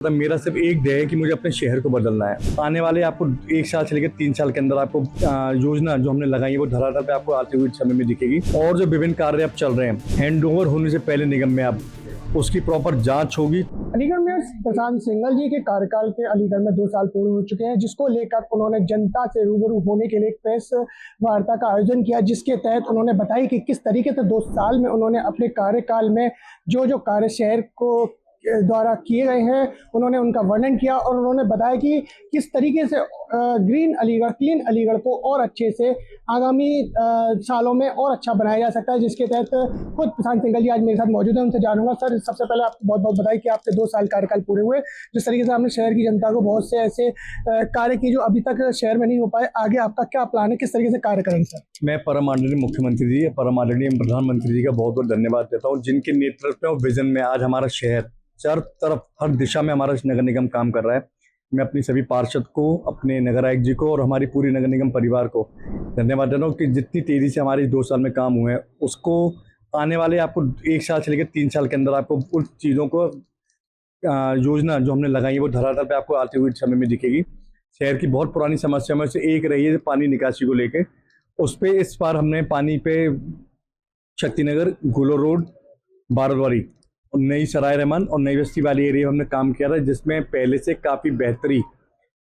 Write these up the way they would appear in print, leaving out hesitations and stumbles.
मेरा सिर्फ एक ध्येय है कि मुझे अपने शहर को बदलना है। आने वाले आपको 1 साल से लेकर 3 साल के अंदर आपको योजना जो हमने लगाई है वो धरातल पे आपको आते हुए समय में दिखेगी। और जो विभिन्न कार्य अब चल रहे हैं हैंड ओवर होने से पहले निगम में अब उसकी प्रॉपर जांच होगी। अलीगढ़ में प्रशांत सिंघल जी के कार्यकाल के अलीगढ़ में 2 साल पूरे हो चुके हैं, जिसको लेकर उन्होंने जनता से रूबरू होने के लिए एक प्रेस वार्ता का आयोजन किया, जिसके तहत उन्होंने बताया कि किस तरीके से 2 साल में उन्होंने अपने कार्यकाल में जो कार्य शहर को द्वारा किए गए हैं उन्होंने उनका वर्णन किया। और उन्होंने बताया कि किस तरीके से ग्रीन अलीगढ़, क्लीन अलीगढ़ को और अच्छे से आगामी सालों में और अच्छा बनाया जा सकता है, जिसके तहत खुद प्रशांत सिंघल जी आज मेरे साथ मौजूद हैं। उनसे जानूंगा। सर, सबसे पहले आपको बहुत बहुत बधाई कि आपके 2 साल कार्यकाल पूरे हुए। जिस तरीके से आपने शहर की जनता को बहुत से ऐसे कार्य किए जो अभी तक शहर में नहीं हो पाए, आगे आपका क्या प्लान है, किस तरीके से कार्य करेंगे सर? मैं परम आदरणीय मुख्यमंत्री जी, परम आदरणीय प्रधानमंत्री जी का बहुत बहुत धन्यवाद देता हूँ, जिनके नेतृत्व में और विजन में आज हमारा शहर चारों तरफ हर दिशा में हमारा नगर निगम काम कर रहा है। मैं अपनी सभी पार्षद को, अपने नगर आयुक्त जी को और हमारी पूरी नगर निगम परिवार को धन्यवाद देता हूँ कि जितनी तेज़ी से हमारे 2 साल में काम हुए हैं उसको आने वाले आपको 1 साल से लेकर 3 साल के अंदर आपको उन चीज़ों को योजना जो हमने लगाई है वो धरातल पे आपको आते हुए समय में दिखेगी। शहर की बहुत पुरानी समस्या में से एक रही है पानी निकासी को लेकर। उस पर इस बार हमने पानी पे शक्तिनगर, गुलो रोड, बारदवारी, नई सराय रहमान और नई बस्ती वाली एरिया हमने काम किया था, जिसमें पहले से काफ़ी बेहतरी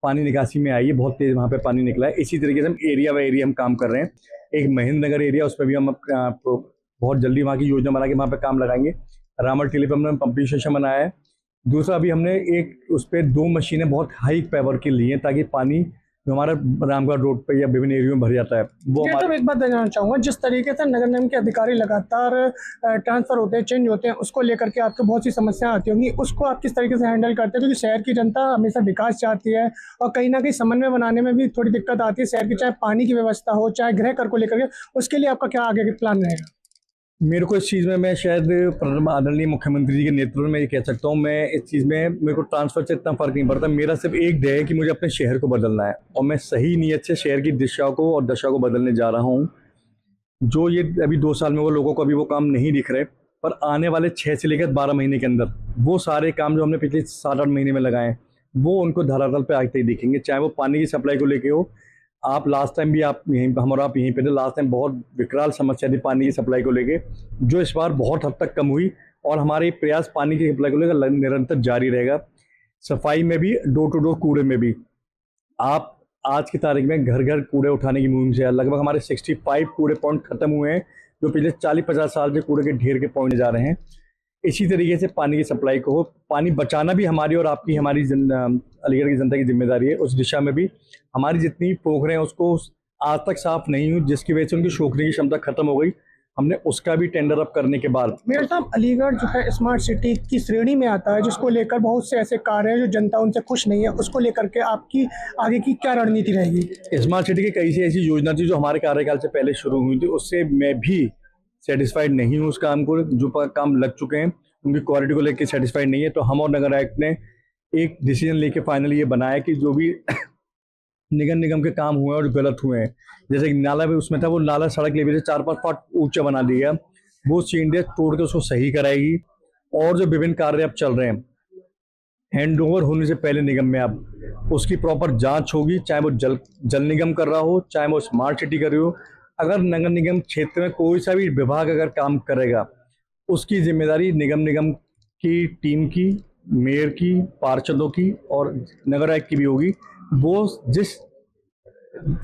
पानी निकासी में आई है। बहुत तेज़ वहाँ पे पानी निकला है। इसी तरीके से हम एरिया बाय एरिया हम काम कर रहे हैं। एक महेंद्र नगर एरिया, उस पर भी हम बहुत जल्दी वहाँ की योजना बना के वहाँ पे काम लगाएंगे। रामल टीले पर हमने पंपिंग स्टेशन बनाया है। दूसरा अभी हमने एक उस पर 2 मशीनें बहुत हाई पावर की ली हैं, ताकि पानी जो हमारा रामगढ़ रोड पे या विभिन्न एरियो में भर जाता है वो तो एक बात जानना चाहूँगा, जिस तरीके से नगर निगम के अधिकारी लगातार ट्रांसफर होते हैं, चेंज होते हैं, उसको लेकर के आपको बहुत सी समस्याएं आती होंगी, उसको आप किस तरीके से हैंडल करते हैं? क्योंकि शहर की जनता हमेशा विकास चाहती है और कहीं ना कहीं समन्वय बनाने में भी थोड़ी दिक्कत आती है शहर की, चाहे पानी की व्यवस्था हो, चाहे गृह कर को लेकर के। उसके लिए आपका क्या आगे के प्लान रहेगा? मेरे को इस चीज़ में, मैं शायद आदरणीय मुख्यमंत्री जी के नेतृत्व में ये कह सकता हूँ, मैं इस चीज़ में मेरे को ट्रांसफर से इतना फर्क नहीं पड़ता। मेरा सिर्फ एक ध्येय है कि मुझे अपने शहर को बदलना है और मैं सही नीयत से शहर की दिशा को और दशा को बदलने जा रहा हूँ। जो ये अभी 2 साल में वो लोगों को अभी वो काम नहीं दिख रहे, पर आने वाले 6 से लेकर 12 महीने के अंदर वो सारे काम जो हमने पिछले 7-8 महीने में लगाए हैं वो उनको धरातल पर आते ही दिखेंगे। चाहे वो पानी की सप्लाई को लेके हो, आप लास्ट टाइम भी आप यहीं हम और आप यहीं पे थे, लास्ट टाइम बहुत विकराल समस्या थी पानी की सप्लाई को लेके, जो इस बार बहुत हद तक कम हुई। और हमारे प्रयास पानी की सप्लाई को लेकर निरंतर जारी रहेगा। सफाई में भी, डोर टू डोर कूड़े में भी। आप आज की तारीख में घर घर कूड़े उठाने की मुहिम से लगभग हमारे 65 कूड़े पॉइंट खत्म हुए हैं, जो पिछले 40-50 साल से कूड़े के ढेर के पॉइंट जा रहे हैं। इसी तरीके से पानी की सप्लाई को हो, पानी बचाना भी हमारी और आपकी, हमारी अलीगढ़ की जनता की जिम्मेदारी है। उस दिशा में भी हमारी जितनी पोखरें हैं उसको आज तक साफ नहीं हुई, जिसकी वजह से उनकी सोखने की क्षमता खत्म हो गई। हमने उसका भी टेंडर अप करने के बाद, मेयर साहब, अलीगढ़ जो है स्मार्ट सिटी की श्रेणी में आता है, जिसको लेकर बहुत से ऐसे कार्य हैं जो जनता उनसे खुश नहीं है, उसको लेकर के आपकी आगे की क्या रणनीति रहेगी? स्मार्ट सिटी की कई सी ऐसी योजना थी जो हमारे कार्यकाल से पहले शुरू हुई थी, उससे मैं भी सेटिस्फाइड नहीं हूँ। उस काम को, जो काम लग चुके हैं उनकी क्वालिटी को लेकर सेटिस्फाइड नहीं है। तो हम और नगर आयुक्त ने एक डिसीजन लेके फाइनली ये बनाया कि जो भी निगम के काम हुए और गलत हुए हैं, जैसे नाला भी उसमें था, वो नाला सड़क लेवल से 4-5 फुट ऊंचा बना दिया, वो सीढ़ियाँ तोड़ के उसको सही कराएगी। और जो विभिन्न कार्य अब चल रहे हैं हैंड ओवर होने से पहले निगम में अब उसकी प्रॉपर जांच होगी। चाहे वो जल निगम कर रहा हो, चाहे वो स्मार्ट सिटी कर रही हो। अगर नगर निगम क्षेत्र में कोई सा भी विभाग अगर काम करेगा, उसकी जिम्मेदारी निगम की टीम की, मेयर की, पार्षदों की और नगर आयुक्त की भी होगी। वो जिस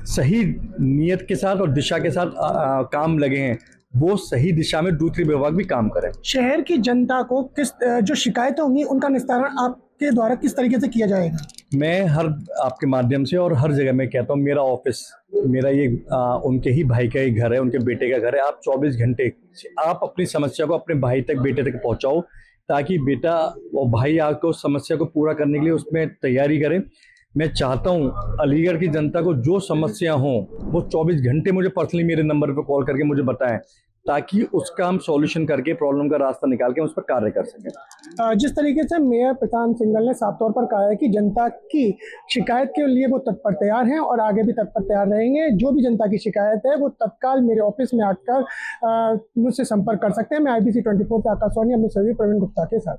सही नियत के साथ और दिशा के साथ काम लगे हैं, वो सही दिशा में दूसरे विभाग भी काम करें। शहर की जनता को किस जो शिकायतें होंगी उनका निस्तारण आपके द्वारा किस तरीके से किया जाएगा? मैं हर आपके माध्यम से और हर जगह में कहता हूँ, मेरा ऑफिस, मेरा ये उनके ही भाई का ही घर है, उनके बेटे का घर है। आप 24 घंटे आप अपनी समस्या को अपने भाई तक, बेटे तक पहुँचाओ, ताकि बेटा और भाई आकर उस समस्या को पूरा करने के लिए उसमें तैयारी करें। मैं चाहता हूं अलीगढ़ की जनता को जो समस्या हो वो 24 घंटे मुझे पर्सनली मेरे नंबर पर कॉल करके मुझे बताएं, ताकि उसका हम सॉल्यूशन करके, प्रॉब्लम का रास्ता निकाल के उस पर कार्य कर सकें। जिस तरीके से मेयर प्रशांत सिंघल ने साफ तौर पर कहा है कि जनता की शिकायत के लिए वो तत्पर तैयार हैं और आगे भी तत्पर तैयार रहेंगे। जो भी जनता की शिकायत है वो तत्काल मेरे ऑफिस में आकर मुझसे संपर्क कर सकते हैं। मैं IBC 24 से आकाशवाणी, अपने सभी प्रवीण गुप्ता के साथ।